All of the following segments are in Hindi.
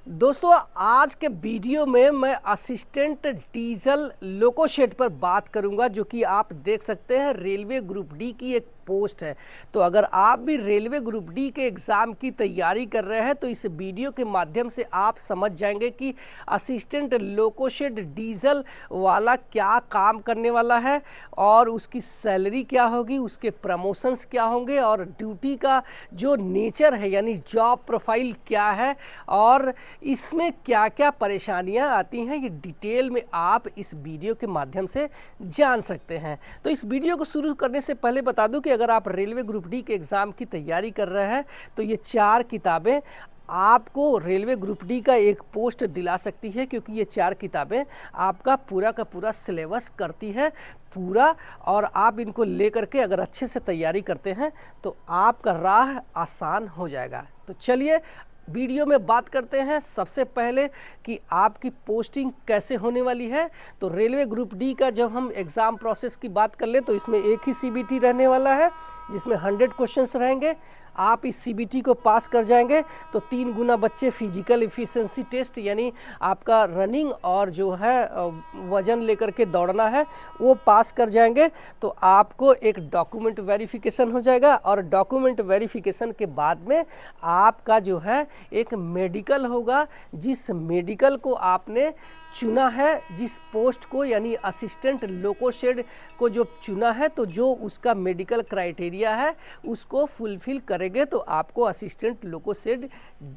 दोस्तों आज के वीडियो में मैं असिस्टेंट डीजल लोको शेड पर बात करूंगा, जो कि आप देख सकते हैं रेलवे ग्रुप डी की एक पोस्ट है। तो अगर आप भी रेलवे ग्रुप डी के एग्ज़ाम की तैयारी कर रहे हैं तो इस वीडियो के माध्यम से आप समझ जाएंगे कि असिस्टेंट लोको शेड डीजल वाला क्या काम करने वाला है और उसकी सैलरी क्या होगी, उसके प्रमोशंस क्या होंगे और ड्यूटी का जो नेचर है यानी जॉब प्रोफाइल क्या है और इसमें क्या क्या परेशानियां आती हैं, ये डिटेल में आप इस वीडियो के माध्यम से जान सकते हैं। तो इस वीडियो को शुरू करने से पहले बता दूं कि अगर आप रेलवे ग्रुप डी के एग्ज़ाम की तैयारी कर रहे हैं तो ये 4 किताबें आपको रेलवे ग्रुप डी का एक पोस्ट दिला सकती है, क्योंकि ये 4 किताबें आपका पूरा का पूरा सिलेबस करती है पूरा। और आप इनको लेकर के अगर अच्छे से तैयारी करते हैं तो आपका राह आसान हो जाएगा। तो चलिए वीडियो में बात करते हैं सबसे पहले कि आपकी पोस्टिंग कैसे होने वाली है। तो रेलवे ग्रुप डी का जब हम एग्ज़ाम प्रोसेस की बात कर ले तो इसमें एक ही सीबीटी रहने वाला है जिसमें 100 क्वेश्चंस रहेंगे। आप इस सीबीटी को पास कर जाएंगे तो 3 गुना बच्चे फिजिकल एफिशिएंसी टेस्ट यानी आपका रनिंग और जो है वज़न लेकर के दौड़ना है वो पास कर जाएंगे तो आपको एक डॉक्यूमेंट वेरिफिकेशन हो जाएगा। और डॉक्यूमेंट वेरिफिकेशन के बाद में आपका जो है एक मेडिकल होगा। जिस मेडिकल को आपने चुना है, जिस पोस्ट को यानी असिस्टेंट लोको शेड को जो चुना है, तो जो उसका मेडिकल क्राइटेरिया है उसको फुलफिल करेंगे तो आपको असिस्टेंट लोको शेड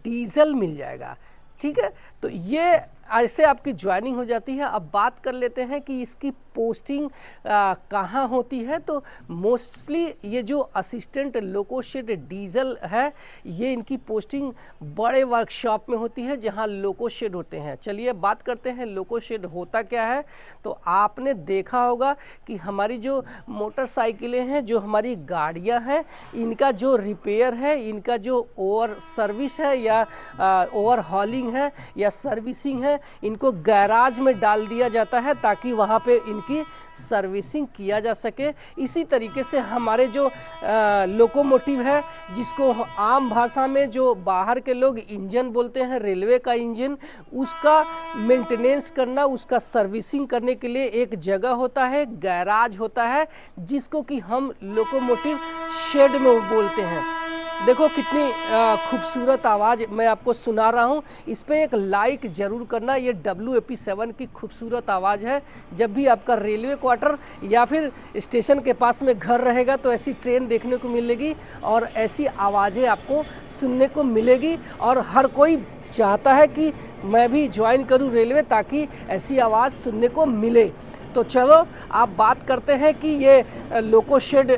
डीजल मिल जाएगा। ठीक है, तो ये ऐसे आपकी ज्वाइनिंग हो जाती है। अब बात कर लेते हैं कि इसकी पोस्टिंग कहाँ होती है। तो मोस्टली ये जो असिस्टेंट लोको शेड डीजल है ये इनकी पोस्टिंग बड़े वर्कशॉप में होती है जहाँ लोको शेड होते हैं। चलिए बात करते हैं लोको शेड होता क्या है। तो आपने देखा होगा कि हमारी जो मोटरसाइकिलें हैं, जो हमारी गाड़ियाँ हैं, इनका जो रिपेयर है, इनका जो ओवर सर्विस है या ओवर हॉलिंग है या सर्विसिंग है, इनको गैराज में डाल दिया जाता है ताकि वहाँ पे इनकी सर्विसिंग किया जा सके। इसी तरीके से हमारे जो लोकोमोटिव है, जिसको आम भाषा में जो बाहर के लोग इंजन बोलते हैं, रेलवे का इंजन, उसका मेंटेनेंस करना, उसका सर्विसिंग करने के लिए एक जगह होता है, गैराज होता है, जिसको कि हम लोकोमोटिव शेड में बोलते हैं। देखो कितनी खूबसूरत आवाज़ मैं आपको सुना रहा हूँ, इस पर एक लाइक ज़रूर करना। ये WAP7 की खूबसूरत आवाज़ है। जब भी आपका रेलवे क्वार्टर या फिर स्टेशन के पास में घर रहेगा तो ऐसी ट्रेन देखने को मिलेगी और ऐसी आवाज़ें आपको सुनने को मिलेगी। और हर कोई चाहता है कि मैं भी ज्वाइन करूँ रेलवे ताकि ऐसी आवाज़ सुनने को मिले। तो चलो आप बात करते हैं कि ये लोको शेड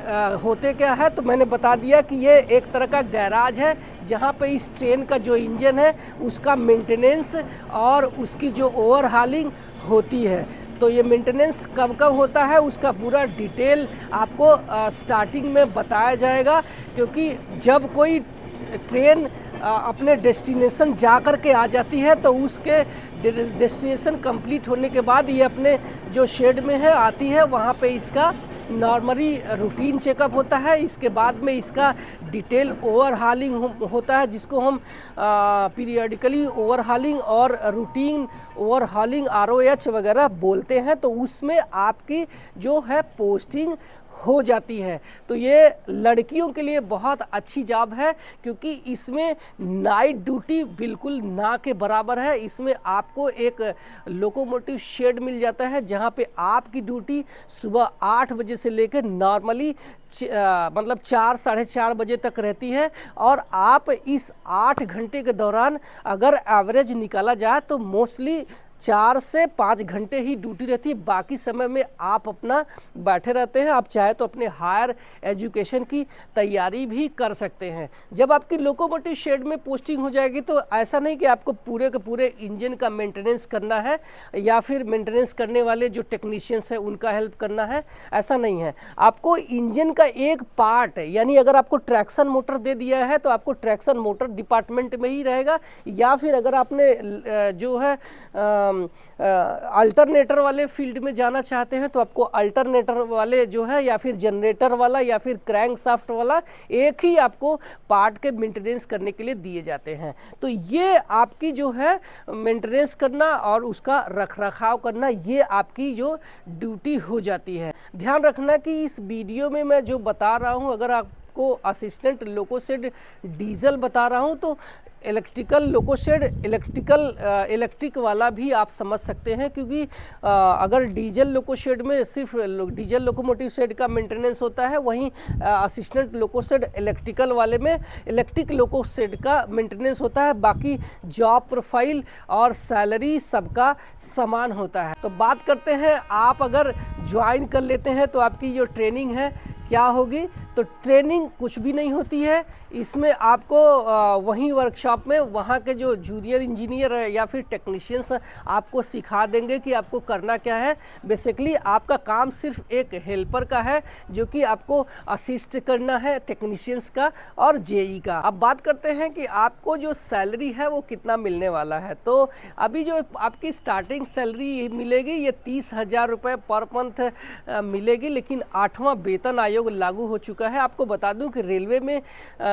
होते क्या है। तो मैंने बता दिया कि ये एक तरह का गैराज है जहाँ पे इस ट्रेन का जो इंजन है उसका मेंटेनेंस और उसकी जो ओवरहालिंग होती है। तो ये मेंटेनेंस कब कब होता है उसका पूरा डिटेल आपको स्टार्टिंग में बताया जाएगा, क्योंकि जब कोई ट्रेन अपने डेस्टिनेशन जा कर के आ जाती है तो उसके डेस्टिनेशन कंप्लीट होने के बाद ये अपने जो शेड में है आती है, वहाँ पे इसका नॉर्मली रूटीन चेकअप होता है। इसके बाद में इसका डिटेल ओवरहालिंग होता है, जिसको हम पीरियडिकली ओवरहालिंग और रूटीन ओवरहालिंग ROH वगैरह बोलते हैं। तो उसमें आपकी जो है पोस्टिंग हो जाती है। तो ये लड़कियों के लिए बहुत अच्छी जॉब है, क्योंकि इसमें नाइट ड्यूटी बिल्कुल ना के बराबर है। इसमें आपको एक लोकोमोटिव शेड मिल जाता है जहाँ पे आपकी ड्यूटी सुबह 8 बजे से लेकर नॉर्मली मतलब 4 साढ़े 4 बजे तक रहती है। और आप इस 8 घंटे के दौरान अगर एवरेज निकाला जाए तो मोस्टली 4 से 5 घंटे ही ड्यूटी रहती है। बाकी समय में आप अपना बैठे रहते हैं। आप चाहे तो अपने हायर एजुकेशन की तैयारी भी कर सकते हैं। जब आपकी लोकोमोटिव शेड में पोस्टिंग हो जाएगी तो ऐसा नहीं कि आपको पूरे के पूरे इंजन का मेंटेनेंस करना है या फिर मेंटेनेंस करने वाले जो टेक्नीशियंस हैं उनका हेल्प करना है, ऐसा नहीं है। आपको इंजन का एक पार्ट यानी अगर आपको ट्रैक्शन मोटर दे दिया है तो आपको ट्रैक्शन मोटर डिपार्टमेंट में ही रहेगा, या फिर अगर आपने जो है अल्टरनेटर वाले फील्ड में जाना चाहते हैं तो आपको अल्टरनेटर वाले जो है या फिर जनरेटर वाला या फिर क्रैंक शाफ्ट वाला एक ही आपको पार्ट के मेंटेनेंस करने के लिए दिए जाते हैं। तो ये आपकी जो है मेंटेनेंस करना और उसका रखरखाव करना, ये आपकी जो ड्यूटी हो जाती है। ध्यान रखना कि इस वीडियो में मैं जो बता रहा हूँ, अगर आपको असिस्टेंट लोकोशेड डीजल बता रहा हूँ तो इलेक्ट्रिकल लोकोशेड इलेक्ट्रिक वाला भी आप समझ सकते हैं, क्योंकि अगर डीजल लोकोशेड में सिर्फ डीजल लोकोमोटिव शेड का मेंटेनेंस होता है, वहीं असिस्टेंट लोकोशेड इलेक्ट्रिकल वाले में इलेक्ट्रिक लोकोशेड का मेंटेनेंस होता है। बाकी जॉब प्रोफाइल और सैलरी सबका समान होता है। तो बात करते हैं, आप अगर ज्वाइन कर लेते हैं तो आपकी जो ट्रेनिंग है क्या होगी। तो ट्रेनिंग कुछ भी नहीं होती है, इसमें आपको वहीं वर्कशॉप में वहाँ के जो जूनियर इंजीनियर या फिर टेक्नीशियंस आपको सिखा देंगे कि आपको करना क्या है। बेसिकली आपका काम सिर्फ एक हेल्पर का है, जो कि आपको असिस्ट करना है टेक्नीशियंस का और जेई का। अब बात करते हैं कि आपको जो सैलरी है वो कितना मिलने वाला है। तो अभी जो आपकी स्टार्टिंग सैलरी मिलेगी ये 30,000 रुपये पर मंथ मिलेगी, लेकिन 8वां वेतन आयोग लागू हो चुका है। आपको बता दूं कि रेलवे में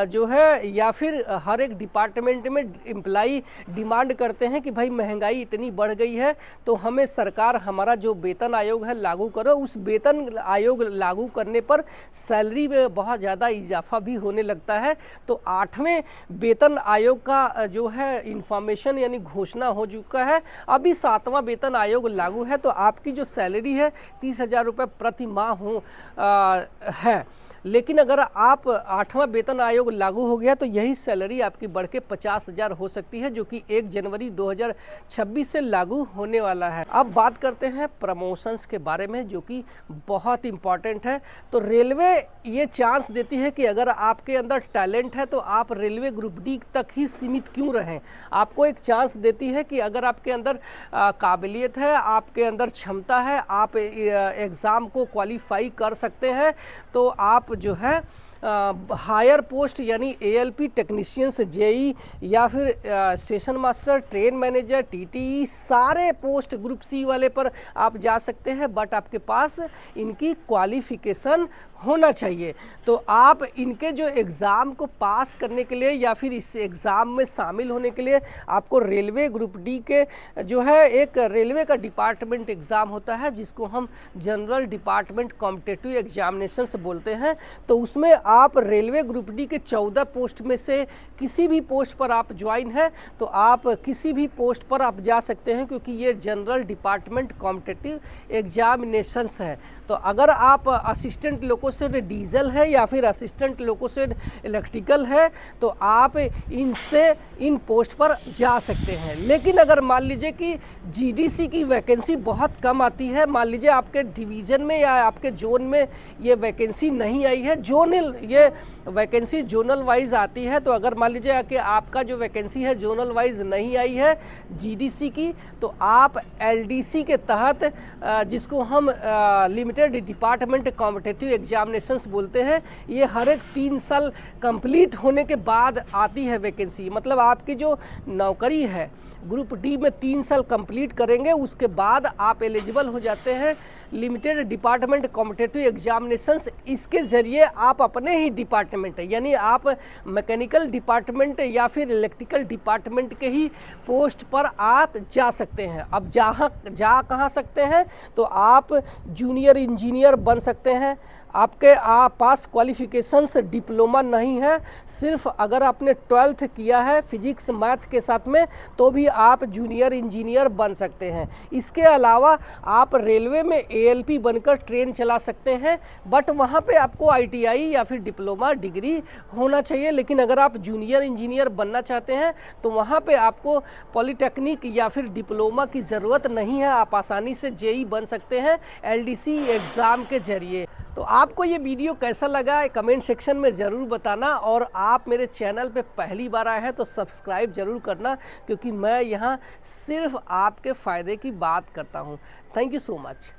जो है या फिर हर एक डिपार्टमेंट में एम्प्लाई डिमांड करते हैं कि भाई महंगाई इतनी बढ़ गई है तो हमें सरकार हमारा जो वेतन आयोग है लागू करो। उस वेतन आयोग लागू करने पर सैलरी में बहुत ज़्यादा इजाफा भी होने लगता है। तो 8वें वेतन आयोग का जो है इंफॉर्मेशन यानी घोषणा हो चुका है। अभी 7वां वेतन आयोग लागू है, तो आपकी जो सैलरी है 30,000 रुपये प्रति माह है। लेकिन अगर आप 8वां वेतन आयोग लागू हो गया तो यही सैलरी आपकी बढ़ के 50,000 हो सकती है, जो कि 1 जनवरी 2026 से लागू होने वाला है। अब बात करते हैं प्रमोशंस के बारे में, जो कि बहुत इंपॉर्टेंट है। तो रेलवे ये चांस देती है कि अगर आपके अंदर टैलेंट है तो आप रेलवे ग्रुप डी तक ही सीमित क्यों रहें। आपको एक चांस देती है कि अगर आपके अंदर काबिलियत है, आपके अंदर क्षमता है, आप एग्ज़ाम को क्वालिफाई कर सकते हैं, तो आप जो है हायर पोस्ट यानी एएलपी टेक्नीशियंस, जेई या फिर station master, train manager, TTE, सारे पोस्ट ग्रुप सी वाले पर आप जा सकते हैं। बट आपके पास इनकी क्वालिफिकेशन होना चाहिए। तो आप इनके जो एग्ज़ाम को पास करने के लिए या फिर इस एग्ज़ाम में शामिल होने के लिए आपको रेलवे ग्रुप डी के जो है एक रेलवे का डिपार्टमेंट एग्ज़ाम होता है, जिसको हम जनरल डिपार्टमेंट कॉम्पिटिटिव एग्जामिनेशंस बोलते हैं। तो उसमें आप रेलवे ग्रुप डी के 14 पोस्ट में से किसी भी पोस्ट पर आप ज्वाइन है तो आप किसी भी पोस्ट पर आप जा सकते हैं, क्योंकि ये जनरल डिपार्टमेंट कॉम्पिटिटिव एग्जामिनेशंस है। तो अगर आप असिस्टेंट लोकोशेड डीजल है या फिर असिस्टेंट लोकोशेड इलेक्ट्रिकल है तो आप इन पोस्ट पर जा सकते हैं। लेकिन अगर मान लीजिए कि जीडीसी की वैकेंसी बहुत कम आती है, मान लीजिए आपके डिवीज़न में या आपके जोन में ये वैकेंसी नहीं आई है, जोनल ये वैकेंसी जोनल वाइज आती है, तो अगर मान लीजिए कि आपका जो वैकेंसी है जोनल वाइज नहीं आई है जीडीसी की, तो आप एलडीसी के तहत जिसको हम लिमिटेड डिपार्टमेंट कॉम्पिटिटिव एग्जामिनेशंस बोलते हैं, ये हर एक 3 साल कंप्लीट होने के बाद आती है वैकेंसी। मतलब आपकी जो नौकरी है ग्रुप डी में 3 साल कंप्लीट करेंगे, उसके बाद आप एलिजिबल हो जाते हैं लिमिटेड डिपार्टमेंट कॉम्पिटिटिव एग्जामिनेशंस। इसके ज़रिए आप अपने ही डिपार्टमेंट यानी आप मैकेनिकल डिपार्टमेंट या फिर इलेक्ट्रिकल डिपार्टमेंट के ही पोस्ट पर आप जा सकते हैं। अब जा कहाँ सकते हैं, तो आप जूनियर इंजीनियर बन सकते हैं। आपके पास क्वालिफिकेशंस डिप्लोमा नहीं है, सिर्फ अगर आपने 12th किया है फिजिक्स मैथ के साथ में तो भी आप जूनियर इंजीनियर बन सकते हैं। इसके अलावा आप रेलवे में एएलपी बनकर ट्रेन चला सकते हैं, बट वहाँ पे आपको आईटीआई या फिर डिप्लोमा डिग्री होना चाहिए। लेकिन अगर आप जूनियर इंजीनियर बनना चाहते हैं तो वहाँ पे आपको पॉलीटेक्निक या फिर डिप्लोमा की ज़रूरत नहीं है, आप आसानी से जेई बन सकते हैं एलडीसी एग्ज़ाम के जरिए। तो आपको ये वीडियो कैसा लगा कमेंट सेक्शन में ज़रूर बताना, और आप मेरे चैनल पे पहली बार आए हैं तो सब्सक्राइब ज़रूर करना, क्योंकि मैं यहाँ सिर्फ आपके फ़ायदे की बात करता हूँ। Thank you so much.